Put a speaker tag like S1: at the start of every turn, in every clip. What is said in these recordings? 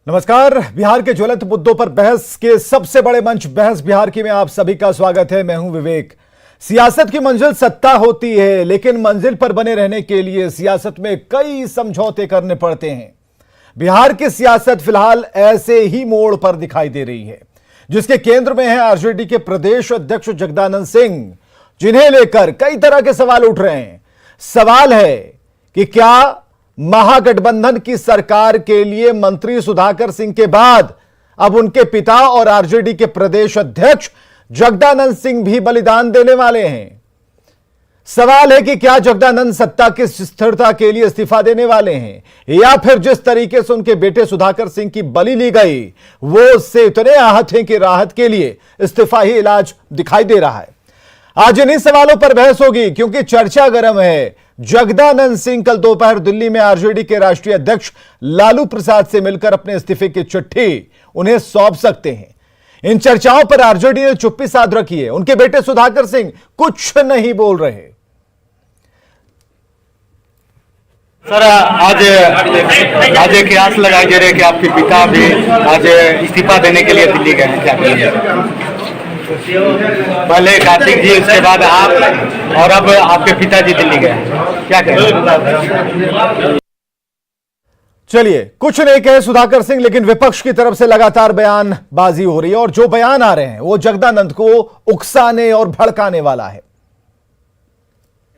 S1: नमस्कार। बिहार के ज्वलंत मुद्दों पर बहस के सबसे बड़े मंच बहस बिहार की में आप सभी का स्वागत है। मैं हूं विवेक। सियासत की मंजिल सत्ता होती है, लेकिन मंजिल पर बने रहने के लिए सियासत में कई समझौते करने पड़ते हैं। बिहार की सियासत फिलहाल ऐसे ही मोड़ पर दिखाई दे रही है, जिसके केंद्र में है आरजेडी के प्रदेश अध्यक्ष जगदानंद सिंह, जिन्हें लेकर कई तरह के सवाल उठ रहे हैं। सवाल है कि क्या महागठबंधन की सरकार के लिए मंत्री सुधाकर सिंह के बाद अब उनके पिता और आरजेडी के प्रदेश अध्यक्ष जगदानंद सिंह भी बलिदान देने वाले हैं। सवाल है कि क्या जगदानंद सत्ता की स्थिरता के लिए इस्तीफा देने वाले हैं, या फिर जिस तरीके से उनके बेटे सुधाकर सिंह की बलि ली गई वो उससे इतने आहत हैं कि राहत के लिए इस्तीफा ही इलाज दिखाई दे रहा है। आज इन्हीं सवालों पर बहस होगी, क्योंकि चर्चा गर्म है। जगदानंद सिंह कल दोपहर दिल्ली में आरजेडी के राष्ट्रीय अध्यक्ष लालू प्रसाद से मिलकर अपने इस्तीफे की चिट्ठी उन्हें सौंप सकते हैं। इन चर्चाओं पर आरजेडी ने चुप्पी साध रखी है। उनके बेटे सुधाकर सिंह कुछ नहीं बोल रहे।
S2: सर, आज एक आस लगाई जा रही है कि आपके पिता भी आज इस्तीफा देने के लिए दिल्ली गए हैं, क्या कहेंगे? पहले कार्तिक जी, उसके बाद आप, और अब आपके पिताजी दिल्ली गए हैं, क्या कहेंगे?
S1: चलिए, कुछ नहीं कहे सुधाकर सिंह, लेकिन विपक्ष की तरफ से लगातार बयानबाजी हो रही है, और जो बयान आ रहे हैं वो जगदानंद को उकसाने और भड़काने वाला है।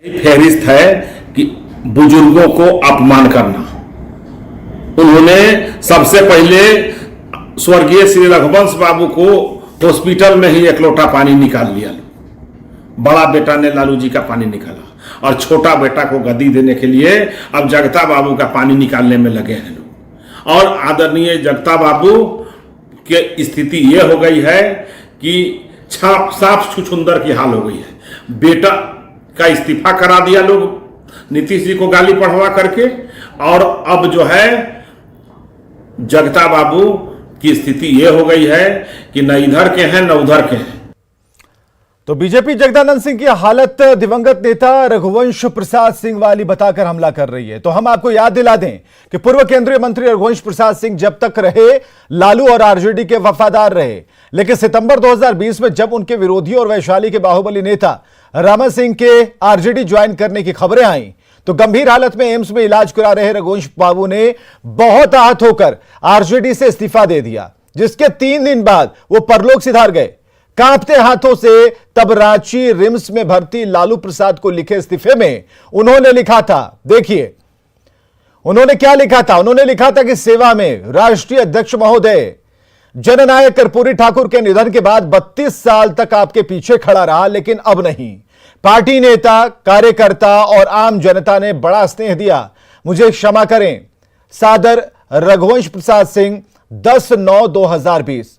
S3: फेहरिस्त है कि बुजुर्गों को अपमान करना। उन्होंने सबसे पहले स्वर्गीय श्री रघुवंश बाबू को हॉस्पिटल में ही एक लोटा पानी निकाल लिया। बड़ा बेटा ने लालू जी का पानी निकाला, और छोटा बेटा को गद्दी देने के लिए अब जगता बाबू का पानी निकालने में लगे हैं लोग। और आदरणीय जगता बाबू की स्थिति यह हो गई है कि साफ छुछुंदर की हाल हो गई है। बेटा का इस्तीफा करा दिया लोग नीतीश जी को गाली पढ़वा करके, और अब जो है जगता बाबू की स्थिति यह हो गई है कि न इधर के हैं न उधर के हैं।
S1: तो बीजेपी जगदानंद सिंह की हालत दिवंगत नेता रघुवंश प्रसाद सिंह वाली बताकर हमला कर रही है। तो हम आपको याद दिला दें कि पूर्व केंद्रीय मंत्री रघुवंश प्रसाद सिंह जब तक रहे लालू और आरजेडी के वफादार रहे, लेकिन सितंबर 2020 में जब उनके विरोधी और वैशाली के बाहुबली नेता रामा सिंह के आरजेडी ज्वाइन करने की खबरें आई, तो गंभीर हालत में एम्स में इलाज करा रहे रघुवंश बाबू ने बहुत आहत होकर आरजेडी से इस्तीफा दे दिया, जिसके 3 दिन बाद वो परलोक सिधार गए। कांपते हाथों से तब रांची रिम्स में भर्ती लालू प्रसाद को लिखे इस्तीफे में उन्होंने लिखा था, देखिए उन्होंने क्या लिखा था। उन्होंने लिखा था कि सेवा में राष्ट्रीय अध्यक्ष महोदय, जननायक कर्पूरी ठाकुर के निधन के बाद 32 साल तक आपके पीछे खड़ा रहा, लेकिन अब नहीं। पार्टी नेता, कार्यकर्ता और आम जनता ने बड़ा स्नेह दिया, मुझे क्षमा करें। सादर रघुवंश प्रसाद सिंह, 10/9/2020।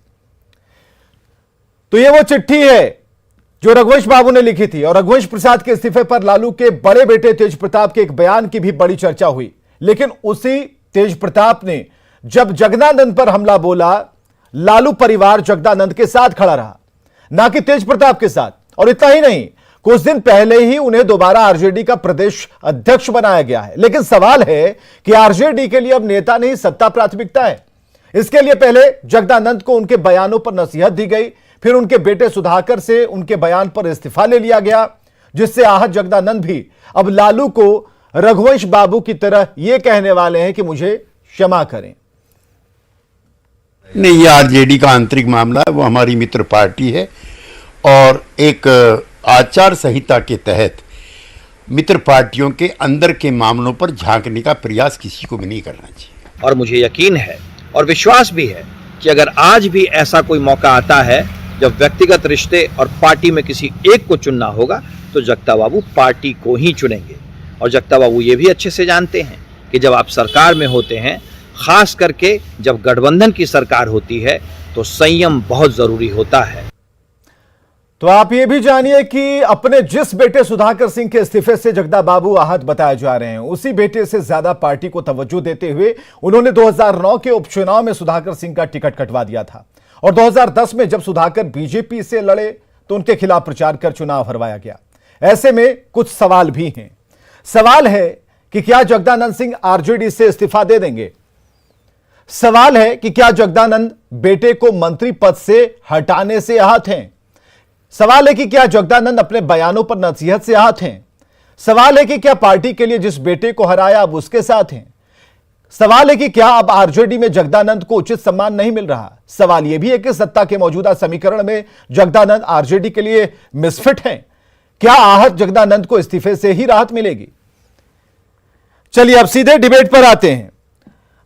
S1: तो ये वो चिट्ठी है जो रघुवंश बाबू ने लिखी थी, और रघुवंश प्रसाद के इस्तीफे पर लालू के बड़े बेटे तेज प्रताप के एक बयान की भी बड़ी चर्चा हुई। लेकिन उसी तेज प्रताप ने जब जगदानंद पर हमला बोला, लालू परिवार जगदानंद के साथ खड़ा रहा, ना कि तेज प्रताप के साथ। और इतना ही नहीं, कुछ दिन पहले ही उन्हें दोबारा आरजेडी का प्रदेश अध्यक्ष बनाया गया है। लेकिन सवाल है कि आरजेडी के लिए अब नेता नहीं सत्ता प्राथमिकता है। इसके लिए पहले जगदानंद को उनके बयानों पर नसीहत दी गई, फिर उनके बेटे सुधाकर से उनके बयान पर इस्तीफा ले लिया गया, जिससे आहत जगदानंद भी अब लालू को रघुवंश बाबू की तरह यह कहने वाले हैं कि मुझे क्षमा करें।
S4: नहीं, ये आरजेडी का आंतरिक मामला है। वो हमारी मित्र पार्टी है, और एक आचार संहिता के तहत मित्र पार्टियों के अंदर के मामलों पर झांकने का प्रयास किसी को भी नहीं करना चाहिए।
S5: और मुझे यकीन है और विश्वास भी है कि अगर आज भी ऐसा कोई मौका आता है जब व्यक्तिगत रिश्ते और पार्टी में किसी एक को चुनना होगा, तो जगता बाबू पार्टी को ही चुनेंगे। और जगता बाबू ये भी अच्छे से जानते हैं कि जब आप सरकार में होते हैं, खास करके जब गठबंधन की सरकार होती है, तो संयम बहुत जरूरी होता है।
S1: तो आप ये भी जानिए कि अपने जिस बेटे सुधाकर सिंह के इस्तीफे से जगदा बाबू आहत बताए जा रहे हैं, उसी बेटे से ज्यादा पार्टी को तवज्जो देते हुए उन्होंने 2009 के उपचुनाव में सुधाकर सिंह का टिकट कटवा दिया था, और 2010 में जब सुधाकर बीजेपी से लड़े तो उनके खिलाफ प्रचार कर चुनाव हरवाया गया। ऐसे में कुछ सवाल भी हैं। सवाल है कि क्या जगदानंद सिंह आरजेडी से इस्तीफा दे देंगे? सवाल है कि क्या जगदानंद बेटे को मंत्री पद से हटाने से आहत हैं? सवाल है कि क्या जगदानंद अपने बयानों पर नसीहत से आहत हैं? सवाल है कि क्या पार्टी के लिए जिस बेटे को हराया अब उसके साथ हैं? सवाल है कि क्या अब आरजेडी में जगदानंद को उचित सम्मान नहीं मिल रहा? सवाल यह भी है कि सत्ता के मौजूदा समीकरण में जगदानंद आरजेडी के लिए मिसफिट हैं। क्या आहत जगदानंद को इस्तीफे से ही राहत मिलेगी? चलिए अब सीधे डिबेट पर आते हैं।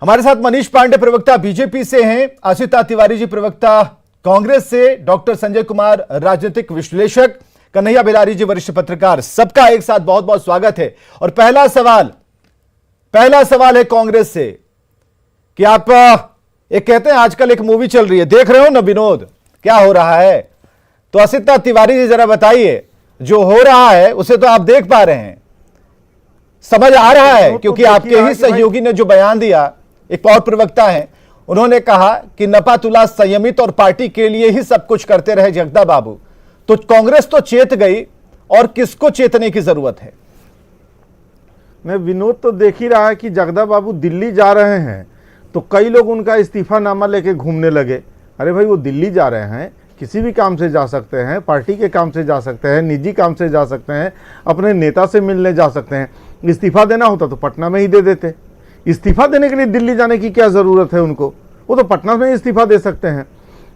S1: हमारे साथ मनीष पांडे प्रवक्ता बीजेपी से हैं, आशिता तिवारी जी प्रवक्ता कांग्रेस से, डॉक्टर संजय कुमार राजनीतिक विश्लेषक, कन्हैया बेलारी जी वरिष्ठ पत्रकार। सबका एक साथ बहुत बहुत स्वागत है। और पहला सवाल है कांग्रेस से कि आप एक कहते हैं आजकल एक मूवी चल रही है, देख रहे हो ना विनोद, क्या हो रहा है? तो आशिता तिवारी जी जरा बताइए, जो हो रहा है उसे तो आप देख पा रहे हैं, समझ आ रहा है? क्योंकि आपके ही सहयोगी ने जो बयान दिया, एक और प्रवक्ता है, उन्होंने कहा कि नपातुला संयमित और पार्टी के लिए ही सब कुछ करते रहे जगदा बाबू। तो कांग्रेस तो चेत गई, और किसको चेतने की जरूरत है?
S6: मैं विनोद तो देख ही रहा है कि जगदा बाबू दिल्ली जा रहे हैं, तो कई लोग उनका इस्तीफानामा लेके घूमने लगे। अरे भाई, वो दिल्ली जा रहे हैं, किसी भी काम से जा सकते हैं, पार्टी के काम से जा सकते हैं, निजी काम से जा सकते हैं, अपने नेता से मिलने जा सकते हैं। इस्तीफा देना होता तो पटना में ही दे देते। इस्तीफा देने के लिए दिल्ली जाने की क्या ज़रूरत है उनको? वो तो पटना में इस्तीफा दे सकते हैं।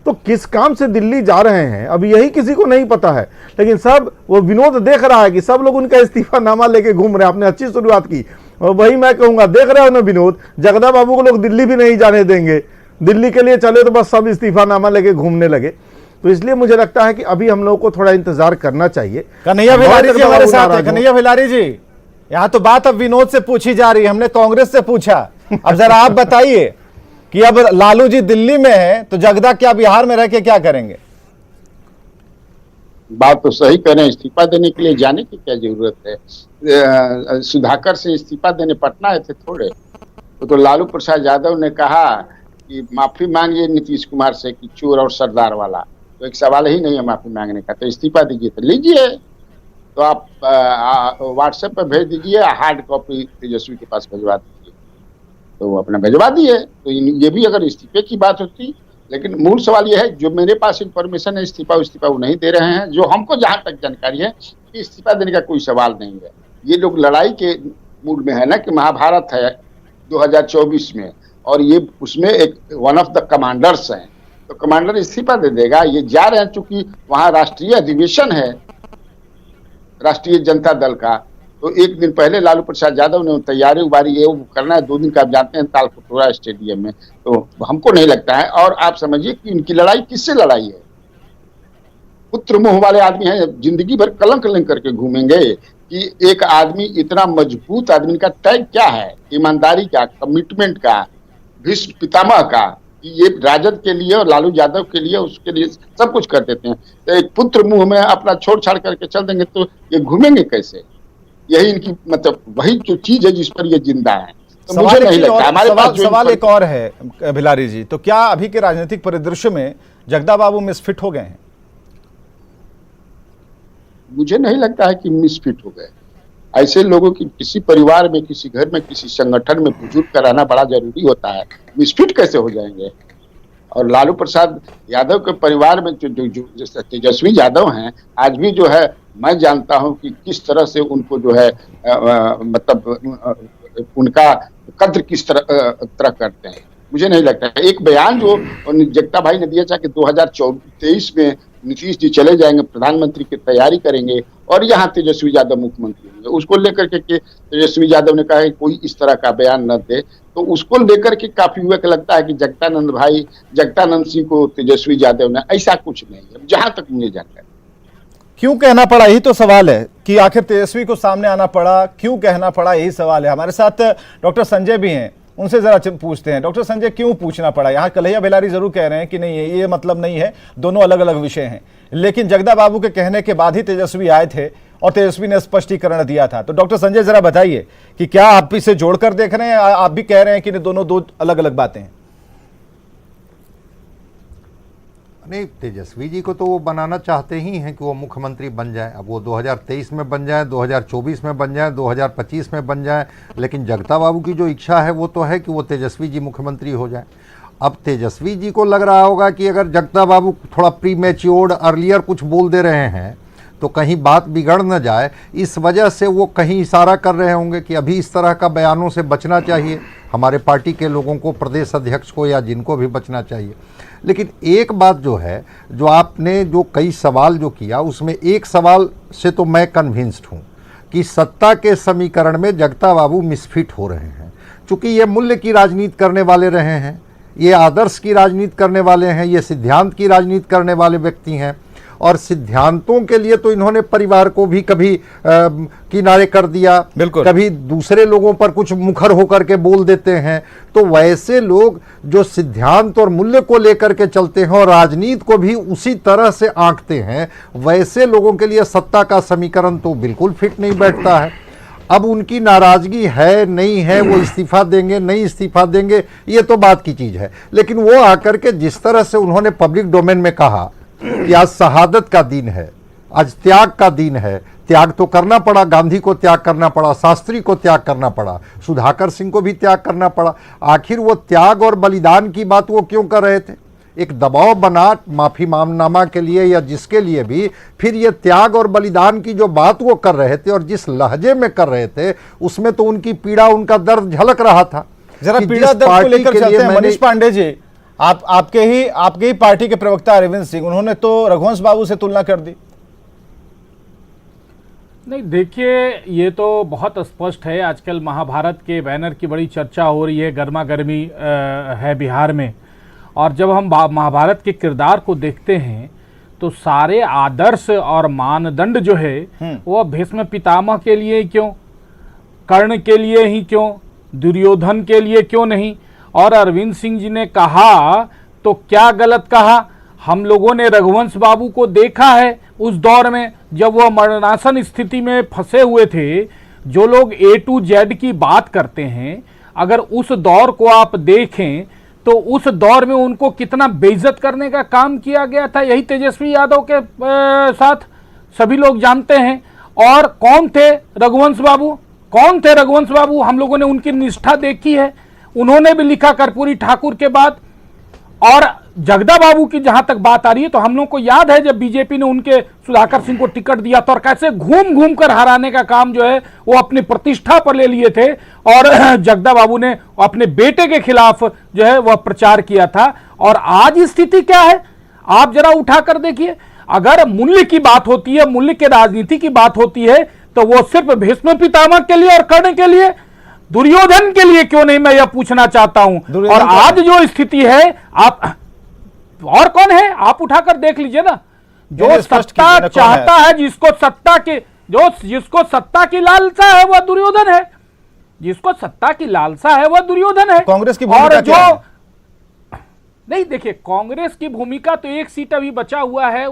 S6: तो किस काम से दिल्ली जा रहे हैं अभी यही किसी को नहीं पता है, लेकिन सब वो विनोद देख रहा है कि सब लोग उनका इस्तीफानामा लेके घूम रहे हैं। आपने अच्छी शुरुआत की, और वही मैं कहूँगा, देख रहे हो ना विनोद, जगदा बाबू को लोग दिल्ली भी नहीं जाने देंगे। दिल्ली के लिए चले तो बस सब इस्तीफानामा लेके घूमने लगे। तो इसलिए मुझे लगता है कि अभी हम लोगों को थोड़ा इंतजार करना चाहिए।
S1: कन्हैया बेलारी जी हमारे साथ है। कन्हैया बेलारी जी, यहाँ तो बात अब विनोद से पूछी जा रही है, हमने कांग्रेस से पूछा। अब जरा आप बताइए कि अब लालू जी दिल्ली में है, तो जगदा क्या बिहार में रह के क्या करेंगे?
S7: बात तो सही कह रहे हैं, इस्तीफा देने के लिए जाने की क्या जरूरत है? सुधाकर से इस्तीफा देने पटना आए थे थोड़े। तो लालू प्रसाद यादव ने कहा कि माफी मांगिए नीतीश कुमार से कि चोर और सरदार वाला, तो एक सवाल ही नहीं है माफी मांगने का। तो इस्तीफा दीजिए, तो लीजिए, तो आप व्हाट्सएप पर भेज दीजिए, हार्ड कॉपी तेजस्वी के पास भिजवा दीजिए, तो वो अपना भिजवा दिए। तो ये भी अगर इस्तीफे की बात होती, लेकिन मूल सवाल ये है, जो मेरे पास इंफॉर्मेशन है इस्तीफा वो नहीं दे रहे हैं। जो हमको जहां तक जानकारी है कि इस्तीफा देने का कोई सवाल नहीं है। ये लोग लड़ाई के मूड में है ना, कि महाभारत है 2024 में, और ये उसमें एक वन ऑफ द कमांडर्स हैं, तो कमांडर इस्तीफा दे देगा। ये जा रहे हैं चूंकि वहां राष्ट्रीय अधिवेशन है राष्ट्रीय जनता दल का, तो एक दिन पहले लालू प्रसाद यादव ने तैयारी उबारी है, वो करना है 2 दिन का, आप जानते हैं, तालकटोरा स्टेडियम में। तो हमको नहीं लगता है। और आप समझिए कि इनकी लड़ाई किससे लड़ाई है? पुत्र मोह वाले आदमी हैं, जिंदगी भर कलंक लेकर करके घूमेंगे कि एक आदमी, इतना मजबूत आदमी का टैग क्या है? ईमानदारी का, कमिटमेंट का, भीष्म पितामह का, कि ये राजद के लिए और लालू यादव के लिए, उसके लिए सब कुछ कर देते हैं। तो एक पुत्र मुंह में अपना छोड़ छाड़ करके चल देंगे तो ये घूमेंगे कैसे? यही इनकी मतलब वही जो चीज है जिस पर ये जिंदा है। तो मुझे नहीं लगता हमारे पास
S1: सवाल एक और है भिलारी जी, तो क्या अभी के राजनीतिक परिदृश्य में जगदा बाबू मिसफिट हो गए हैं?
S7: मुझे नहीं लगता है कि मिसफिट हो गए। ऐसे लोगों की किसी परिवार में, किसी घर में, किसी संगठन में बुजुर्ग कराना बड़ा जरूरी होता है। मिसफिट कैसे हो जाएंगे? और लालू प्रसाद यादव के परिवार में जो तेजस्वी यादव हैं, आज भी जो है मैं जानता हूं कि किस तरह से उनको जो है मतलब उनका कद्र किस तरह करते हैं। मुझे नहीं लगता है। एक बयान जो जगता भाई ने दिया था कि 2023 में नीतीश जी चले जाएंगे, प्रधानमंत्री की तैयारी करेंगे और यहाँ तेजस्वी यादव मुख्यमंत्री होंगे, उसको लेकर के तेजस्वी यादव ने कहा है कोई इस तरह का बयान न दे। तो उसको लेकर के काफी हुआ कि लगता है कि जगदानंद सिंह को तेजस्वी यादव ने, ऐसा कुछ नहीं है जहां तक मुझे जानकारी।
S1: क्यों कहना पड़ा, यही तो सवाल है कि आखिर तेजस्वी को सामने आना पड़ा, क्यों कहना पड़ा, यही सवाल है। हमारे साथ डॉक्टर संजय भी हैं, उनसे जरा पूछते हैं। डॉक्टर संजय, क्यों पूछना पड़ा? यहाँ कन्हैया बेलारी जरूर कह रहे हैं कि नहीं ये मतलब नहीं है, दोनों अलग अलग विषय हैं, लेकिन जगदा बाबू के कहने के बाद ही तेजस्वी आए थे और तेजस्वी ने स्पष्टीकरण दिया था। तो डॉक्टर संजय जरा बताइए कि क्या आप इसे जोड़कर देख रहे हैं, आप भी कह रहे हैं कि दोनों दो अलग अलग बातें हैं?
S8: नहीं, तेजस्वी जी को तो वो बनाना चाहते ही हैं कि वो मुख्यमंत्री बन जाए। अब वो 2023 में बन जाए, 2024 में बन जाए, 2025 में बन जाए, लेकिन जगता बाबू की जो इच्छा है वो तो है कि वो तेजस्वी जी मुख्यमंत्री हो जाए। अब तेजस्वी जी को लग रहा होगा कि अगर जगता बाबू थोड़ा प्री मैच्योर्ड अर्लियर कुछ बोल दे रहे हैं तो कहीं बात बिगड़ न जाए, इस वजह से वो कहीं इशारा कर रहे होंगे कि अभी इस तरह का बयानों से बचना चाहिए, हमारे पार्टी के लोगों को, प्रदेश अध्यक्ष को या जिनको भी बचना चाहिए। लेकिन एक बात जो है, जो आपने जो कई सवाल जो किया, उसमें एक सवाल से तो मैं कन्विंस्ड हूँ कि सत्ता के समीकरण में जगता बाबू मिसफिट हो रहे हैं। चूँकि ये मूल्य की राजनीति करने वाले रहे हैं, ये आदर्श की राजनीति करने वाले हैं, ये सिद्धांत की राजनीति करने वाले व्यक्ति हैं, और सिद्धांतों के लिए तो इन्होंने परिवार को भी कभी किनारे कर दिया, कभी दूसरे लोगों पर कुछ मुखर होकर के बोल देते हैं। तो वैसे लोग जो सिद्धांत और मूल्य को लेकर के चलते हैं और राजनीति को भी उसी तरह से आंकते हैं, वैसे लोगों के लिए सत्ता का समीकरण तो बिल्कुल फिट नहीं बैठता है। अब उनकी नाराजगी है नहीं है, वो इस्तीफा देंगे नहीं इस्तीफा देंगे, ये तो बात की चीज़ है। लेकिन वो आकर के जिस तरह से उन्होंने पब्लिक डोमेन में कहा कि आज शहादत का दिन है, आज त्याग का दिन है, त्याग तो करना पड़ा, गांधी को त्याग करना पड़ा, शास्त्री को त्याग करना पड़ा, सुधाकर सिंह को भी त्याग करना पड़ा। आखिर वो त्याग और बलिदान की बात वो क्यों कर रहे थे? एक दबाव बना माफी मामनामा के लिए या जिसके लिए भी, फिर ये त्याग और बलिदान की जो बात वो कर रहे थे और जिस लहजे में कर रहे थे, उसमें तो उनकी पीड़ा, उनका दर्द झलक रहा था।
S1: जरा पीड़ा दर्द को लेकर चलते हैं। मनीष पांडे जी, आपके ही पार्टी के प्रवक्ता अरविंद सिंह, उन्होंने तो रघुवंश बाबू से तुलना कर दी।
S9: नहीं, देखिए, ये तो बहुत स्पष्ट है। आजकल महाभारत के बैनर की बड़ी चर्चा हो रही है, गर्मा गर्मी है बिहार में। और जब हम महाभारत के किरदार को देखते हैं तो सारे आदर्श और मानदंड जो है वो भीष्म पितामह के लिए ही क्यों, कर्ण के लिए ही क्यों, दुर्योधन के लिए क्यों नहीं? और अरविंद सिंह जी ने कहा तो क्या गलत कहा? हम लोगों ने रघुवंश बाबू को देखा है उस दौर में जब वह मरणासन स्थिति में फंसे हुए थे। जो लोग A to Z की बात करते हैं, अगर उस दौर को आप देखें तो उस दौर में उनको कितना बेइज्जत करने का काम किया गया था, यही तेजस्वी यादव के साथ सभी लोग जानते हैं। और कौन थे रघुवंश बाबू? कौन थे रघुवंश बाबू? हम लोगों ने उनकी निष्ठा देखी है, उन्होंने भी लिखा कर्पूरी ठाकुर के बाद। और जगदा बाबू की जहां तक बात आ रही है तो हम लोग को याद है जब बीजेपी ने उनके सुधाकर सिंह को टिकट दिया था और कैसे घूम घूम कर हराने का काम जो है वो अपनी प्रतिष्ठा पर ले लिए थे। और जगदा बाबू ने अपने बेटे के खिलाफ जो है वह प्रचार किया था। और आज स्थिति क्या है आप जरा उठाकर देखिए। अगर मूल्य की बात होती है, मूल्य के राजनीति की बात होती है, तो वो सिर्फ भीष्म पितामह के लिए और कर्ण के लिए, दुर्योधन के लिए क्यों नहीं, मैं यह पूछना चाहता हूं। और आज जो स्थिति है, आप और कौन है आप उठाकर देख लीजिए ना। जो सत्ता चाहता है, जिसको सत्ता की लालसा है वह दुर्योधन है, जिसको सत्ता की लालसा है वह दुर्योधन है।
S1: कांग्रेस की भूमिका क्या है?
S9: नहीं, देखिए, कांग्रेस की भूमिका तो एक सीट अभी बचा हुआ है।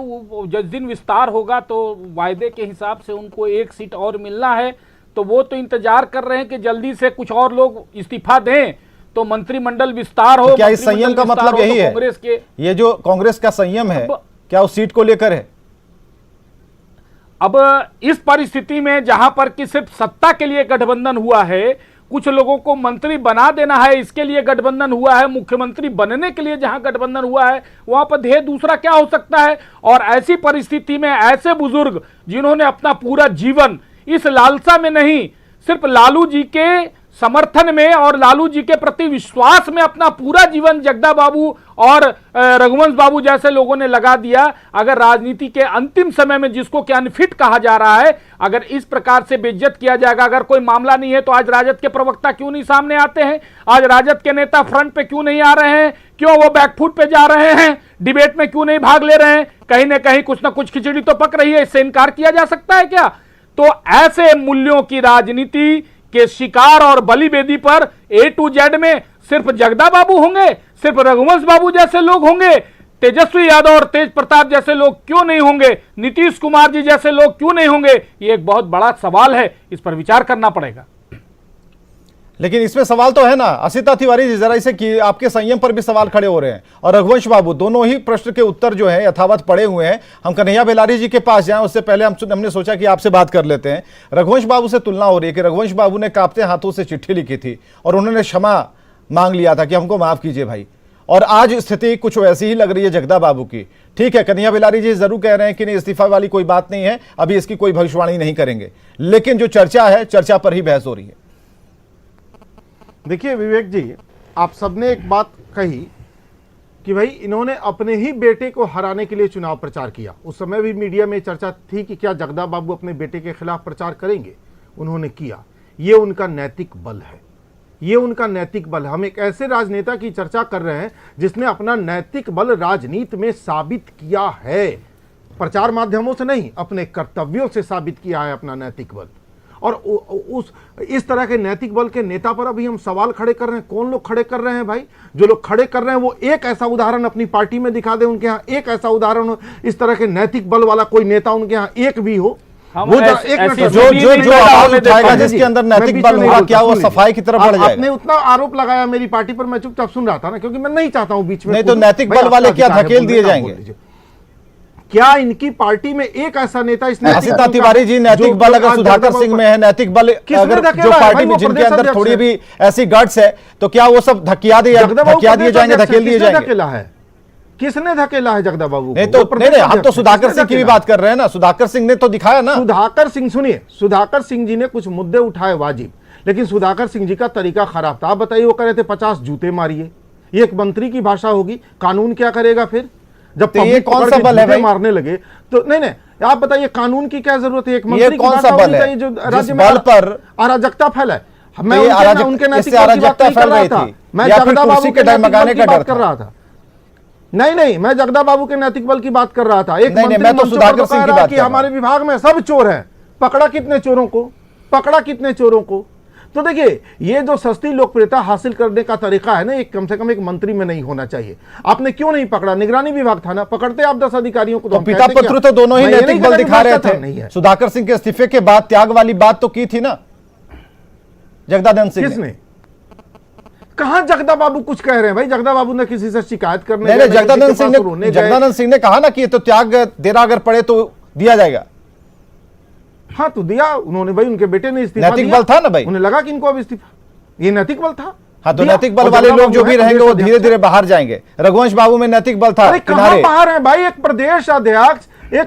S9: जिस दिन विस्तार होगा तो वायदे के हिसाब से उनको एक सीट और मिलना है, तो वो तो इंतजार कर रहे हैं कि जल्दी से कुछ और लोग इस्तीफा दें तो मंत्रिमंडल विस्तार हो।
S1: तो क्या इस संयम का मतलब यही है? कांग्रेस के ये जो कांग्रेस का संयम है, क्या उस सीट को लेकर है?
S9: अब इस परिस्थिति में जहां पर कि सिर्फ सत्ता के लिए गठबंधन हुआ है, कुछ लोगों को मंत्री बना देना है, इसके लिए गठबंधन हुआ है, मुख्यमंत्री बनने के लिए जहां गठबंधन हुआ है, वहां पर ध्येय दूसरा क्या हो सकता है? और ऐसी परिस्थिति में ऐसे बुजुर्ग जिन्होंने अपना पूरा जीवन इस लालसा में नहीं, सिर्फ लालू जी के समर्थन में और लालू जी के प्रति विश्वास में अपना पूरा जीवन जगदा बाबू और रघुवंश बाबू जैसे लोगों ने लगा दिया। अगर राजनीति के अंतिम समय में जिसको कि अनफिट कहा जा रहा है, अगर इस प्रकार से बेइज्जत किया जाएगा, अगर कोई मामला नहीं है तो आज राजद के प्रवक्ता क्यों नहीं सामने आते हैं? आज राजद के नेता फ्रंट पे क्यों नहीं आ रहे हैं? क्यों वो बैकफुट पे जा रहे हैं? डिबेट में क्यों नहीं भाग ले रहे हैं? कहीं ना कहीं कुछ ना कुछ खिचड़ी तो पक रही है, इससे इनकार किया जा सकता है क्या? तो ऐसे मूल्यों की राजनीति के शिकार और बलि बेदी पर A to Z में सिर्फ जगदा बाबू होंगे, सिर्फ रघुवंश बाबू जैसे लोग होंगे, तेजस्वी यादव और तेज प्रताप जैसे लोग क्यों नहीं होंगे, नीतीश कुमार जी जैसे लोग क्यों नहीं होंगे? ये एक बहुत बड़ा सवाल है, इस पर विचार करना पड़ेगा।
S1: लेकिन इसमें सवाल तो है ना असिता तिवारी जी, जरा इसे कि आपके संयम पर भी सवाल खड़े हो रहे हैं और रघुवंश बाबू, दोनों ही प्रश्न के उत्तर जो है यथावत पड़े हुए हैं। हम कन्हैया बेलारी जी के पास जाएं उससे पहले हमने सोचा कि आपसे बात कर लेते हैं। रघुवंश बाबू से तुलना हो रही है कि रघुवंश बाबू ने कांपते हाथों से चिट्ठी लिखी थी और उन्होंने क्षमा मांग लिया था कि हमको माफ कीजिए भाई, और आज स्थिति कुछ वैसी ही लग रही है जगदा बाबू की। ठीक है, कन्हैया बेलारी जी जरूर कह रहे हैं कि नहीं, इस्तीफा वाली कोई बात नहीं है, अभी इसकी कोई भविष्यवाणी नहीं करेंगे, लेकिन जो चर्चा है चर्चा पर ही बहस हो रही है।
S6: देखिए विवेक जी, आप सबने एक बात कही कि भाई इन्होंने अपने ही बेटे को हराने के लिए चुनाव प्रचार किया। उस समय भी मीडिया में चर्चा थी कि क्या जगदा बाबू अपने बेटे के खिलाफ प्रचार करेंगे, उन्होंने किया। ये उनका नैतिक बल है, ये उनका नैतिक बल है। हम एक ऐसे राजनेता की चर्चा कर रहे हैं जिसने अपना नैतिक बल राजनीति में साबित किया है, प्रचार माध्यमों से नहीं, अपने कर्तव्यों से साबित किया है अपना नैतिक बल। और उस इस तरह के नैतिक बल के नेता पर अभी हम सवाल खड़े कर रहे हैं। कौन लोग खड़े कर रहे हैं भाई? जो लोग खड़े कर रहे हैं वो एक ऐसा उदाहरण अपनी पार्टी में दिखा दे, उनके यहाँ एक ऐसा उदाहरण हो, इस तरह के नैतिक बल वाला कोई नेता उनके यहाँ एक भी हो। वो एक मिनट,
S1: जो आवाज उठाएगा जिसके अंदर नैतिक बल होगा, क्या वो सफाई की तरफ बढ़ जाएगा?
S6: आपने उतना आरोप लगाया मेरी पार्टी पर, मैं चुपचाप सुन रहा था ना, क्योंकि मैं नहीं चाहता हूं बीच में।
S1: नहीं तो नैतिक बल वाले क्या धकेल दिए जाएंगे?
S6: क्या इनकी पार्टी में एक ऐसा नेता इस
S1: असिता तिवारी जी, नैतिक बल अगर सुधाकर सिंह में है, नैतिक बल अगर जो पार्टी में जिनके अंदर थोड़ी भी ऐसी गट्स है, तो क्या वो सब धकिया दिए जाएंगे, धकेल दिए जाएंगे?
S6: किसने धकेला है जगदा बाबू?
S1: नहीं तो नहीं, हम तो सुधाकर सिंह की भी बात कर रहे हैं ना। सुधाकर सिंह ने तो दिखाया ना।
S6: सुधाकर सिंह, सुनिए, सुधाकर सिंह जी ने कुछ मुद्दे उठाए वाजिब, लेकिन सुधाकर सिंह जी का तरीका खराब था। आप बताइए, वो कह रहे थे 50 जूते मारिए, ये एक मंत्री की भाषा होगी। कानून क्या करेगा फिर जब
S1: तो ये कौन सा बल है भाई?
S6: मारने लगे तो नहीं, आप बताइए कानून की क्या जरूरत है? एक मंत्री
S1: कौन सा बल है
S6: जो राज्य में
S1: बल पर
S6: अराजकता फैलाए? मैं उनके नैतिक
S1: अराजकता फैल रही थी,
S6: मैं जगदा बाबू के डगमगाने का डर कर रहा था। नहीं, मैं जगदा बाबू के नैतिक बल की बात कर रहा था। एक
S1: नहीं, मैं तो सुधाकर सिंह की बात
S6: कि हमारे विभाग में सब चोर हैं, पकड़ा कितने चोरों को? तो देखिए, ये जो सस्ती लोकप्रियता हासिल करने का तरीका है ना, एक कम से कम एक मंत्री में नहीं होना चाहिए। आपने क्यों नहीं पकड़ा? निगरानी विभाग था ना, पकड़ते आप 10 अधिकारियों को।
S1: तो पिता पुत्र तो दोनों ही नैतिक बल दिखा रहे थे। सुधाकर सिंह के इस्तीफे के बाद त्याग वाली बात तो की थी ना जगदानंद सिंह।
S6: किसने? कहां जगदा बाबू कुछ कह रहे हैं भाई? जगदा बाबू ने किसी से शिकायत करने
S1: नहीं, जगदानंद सिंह ने कहा ना कि तो त्याग देना अगर पड़े तो दिया जाएगा।
S6: हाँ तो दिया उन्होंने भाई, उनके बेटे ने इस्तीफा
S1: नैतिक बल था ना भाई,
S6: उन्हें लगा कि इनको अब इस्तीफा, ये नैतिक बल था।
S1: हाँ तो नैतिक बल वाले लोग जो भी रहेंगे वो धीरे धीरे बाहर जाएंगे। रघुवंश बाबू में नैतिक बल था।
S6: कहां बाहर है भाई? एक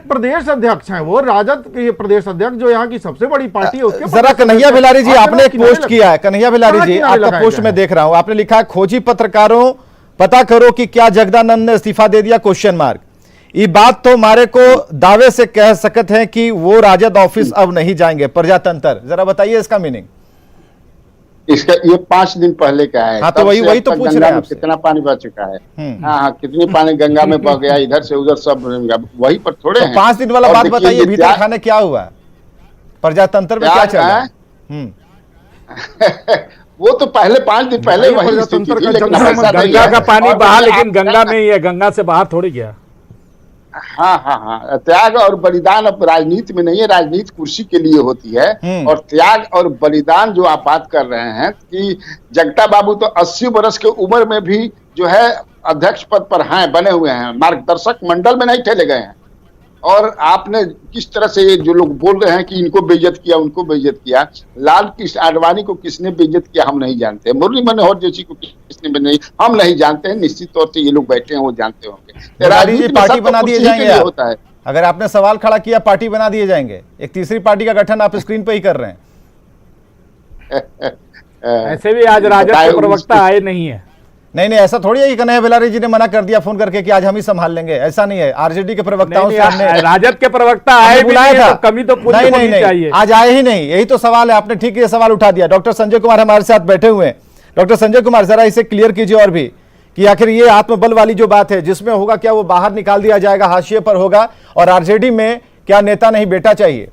S6: प्रदेश अध्यक्ष है वो, राजद के प्रदेश अध्यक्ष, जो यहाँ की सबसे बड़ी पार्टी है उसके।
S1: जरा कन्हैया बेलारी जी, आपने एक पोस्ट किया है। कन्हैया बेलारी जी, आपका पोस्ट में देख रहा हूं, आपने लिखा है खोजी पत्रकारों पता करो कि क्या जगदानंद ने इस्तीफा दे दिया? Question mark. ये बात तो हमारे को दावे से कह सकते हैं कि वो राजद ऑफिस अब नहीं जाएंगे, प्रजातंत्र। जरा बताइए इसका मीनिंग।
S7: इसका ये 5 दिन पहले का है।
S1: हाँ तो वही तो पूछ रहे हैं आपसे।
S7: कितना पानी बह चुका है? हाँ, कितनी पानी गंगा में बह गया, इधर से उधर सब वही पर थोड़े
S1: तो
S7: हैं।
S1: 5 दिन वाला बात बताइए, भीतर खाने क्या हुआ, प्रजातंत्र में क्या चल रहा है?
S7: वो तो पहले 5 दिन पहले वही स्थिति थी, लेकिन
S9: गंगा का पानी बहा, लेकिन गंगा में ही है, गंगा से बाहर थोड़ी गया।
S7: हाँ, त्याग और बलिदान अब राजनीति में नहीं है, राजनीति कुर्सी के लिए होती है। और त्याग और बलिदान जो आप बात कर रहे हैं कि जगता बाबू तो 80 वर्ष की उम्र में भी जो है अध्यक्ष पद पर हैं, बने हुए हैं, मार्गदर्शक मंडल में नहीं ठेले गए हैं। और आपने किस तरह से ये जो लोग बोल रहे हैं कि इनको बेइज्जत किया, उनको बेइज्जत किया, लाल कृष्ण आडवाणी को किसने बेइज्जत किया हम नहीं जानते, मुरली मनोहर जोशी को किसने नहीं, हम नहीं जानते हैं। निश्चित तौर से ये लोग बैठे हैं, वो जानते होंगे।
S1: राजनीति पार्टी बना दिए जाएंगे
S7: होता है।
S1: अगर आपने सवाल खड़ा किया, पार्टी बना दिए जाएंगे। एक तीसरी पार्टी का गठन आप स्क्रीन पे ही कर रहे हैं।
S9: ऐसे भी आज राजद के प्रवक्ता आए नहीं है।
S1: नहीं, ऐसा थोड़ी है कि कन्हैया बेलारी जी ने मना कर दिया फोन करके कि आज हम ही संभाल लेंगे, ऐसा नहीं है। आरजेडी के प्रवक्ताओं से हमने
S9: राजद के प्रवक्ता आए बुलाया था, कमी तो पूरी होनी चाहिए।
S1: आज आए ही नहीं, यही तो सवाल है। आपने ठीक ये सवाल उठा दिया। डॉक्टर संजय कुमार हमारे साथ बैठे हुए हैं। डॉक्टर संजय कुमार, जरा इसे क्लियर कीजिए और भी कि आखिर ये आत्मबल वाली जो बात है, जिसमें होगा क्या वो बाहर निकाल दिया जाएगा, हाशिए पर होगा, और आरजेडी में क्या नेता नहीं बेटा चाहिए?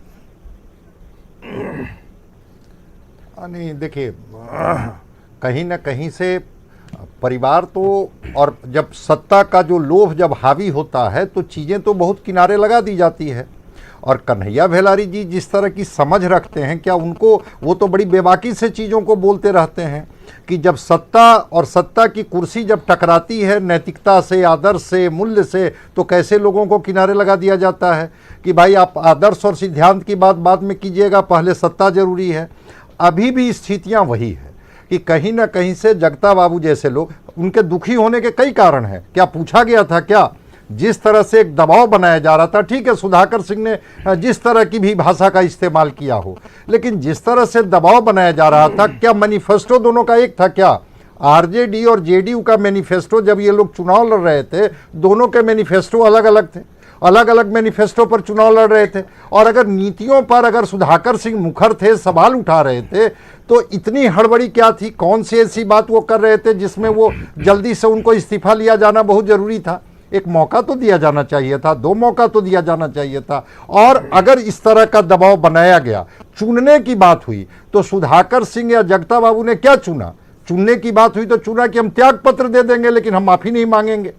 S8: नहीं, देखिए, कहीं ना कहीं से परिवार तो, और जब सत्ता का जो लोभ जब हावी होता है तो चीज़ें तो बहुत किनारे लगा दी जाती है। और कन्हैया भेलारी जी जिस तरह की समझ रखते हैं, क्या उनको, वो तो बड़ी बेबाकी से चीज़ों को बोलते रहते हैं कि जब सत्ता और सत्ता की कुर्सी जब टकराती है नैतिकता से, आदर्श से, मूल्य से, तो कैसे लोगों को किनारे लगा दिया जाता है कि भाई आप आदर्श और सिद्धांत की बात बाद में कीजिएगा, पहले सत्ता जरूरी है। अभी भी स्थितियां वही है कि कहीं ना कहीं से जगता बाबू जैसे लोग, उनके दुखी होने के कई कारण हैं। क्या पूछा गया था क्या? जिस तरह से एक दबाव बनाया जा रहा था, ठीक है सुधाकर सिंह ने जिस तरह की भी भाषा का इस्तेमाल किया हो, लेकिन जिस तरह से दबाव बनाया जा रहा था, क्या मैनिफेस्टो दोनों का एक था क्या? आरजेडी और जेडीयू का मैनिफेस्टो, जब ये लोग चुनाव लड़ रहे थे, दोनों के मैनिफेस्टो अलग अलग थे, अलग अलग मैनिफेस्टो पर चुनाव लड़ रहे थे। और अगर नीतियों पर अगर सुधाकर सिंह मुखर थे, सवाल उठा रहे थे, तो इतनी हड़बड़ी क्या थी? कौन सी ऐसी बात वो कर रहे थे जिसमें वो जल्दी से उनको इस्तीफा लिया जाना बहुत जरूरी था? एक मौका तो दिया जाना चाहिए था, 2 मौका तो दिया जाना चाहिए था। और अगर इस तरह का दबाव बनाया गया, चुनने की बात हुई, तो सुधाकर सिंह या जगता बाबू ने क्या चुना? चुनने की बात हुई तो चुना कि हम त्याग पत्र दे देंगे लेकिन हम माफी नहीं मांगेंगे।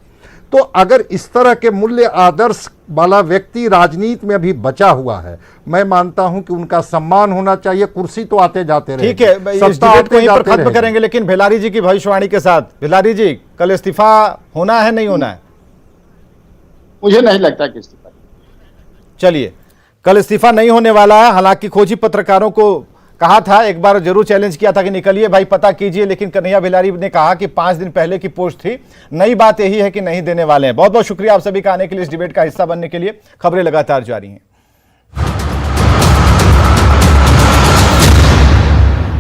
S8: तो अगर इस तरह के मूल्य आदर्श वाला व्यक्ति राजनीति में अभी बचा हुआ है, मैं मानता हूं कि उनका सम्मान होना चाहिए। कुर्सी तो आते जाते रहेगी,
S1: ठीक है, इस डिबेट को यहीं पर खत्म करेंगे, लेकिन भेलारी जी की भविष्यवाणी के साथ, भेलारी जी कल इस्तीफा होना है नहीं होना है?
S7: मुझे नहीं लगता कि इस्तीफा।
S1: चलिए, कल इस्तीफा नहीं होने वाला है। हालांकि खोजी पत्रकारों को कहा था, एक बार जरूर चैलेंज किया था कि निकलिए भाई पता कीजिए, लेकिन कन्हैया भेलारी ने कहा कि 5 दिन पहले की पोस्ट थी। नई बात यही है कि नहीं देने वाले हैं। बहुत बहुत शुक्रिया आप सभी का आने के लिए, इस डिबेट का हिस्सा बनने के लिए। खबरें लगातार जारी हैं।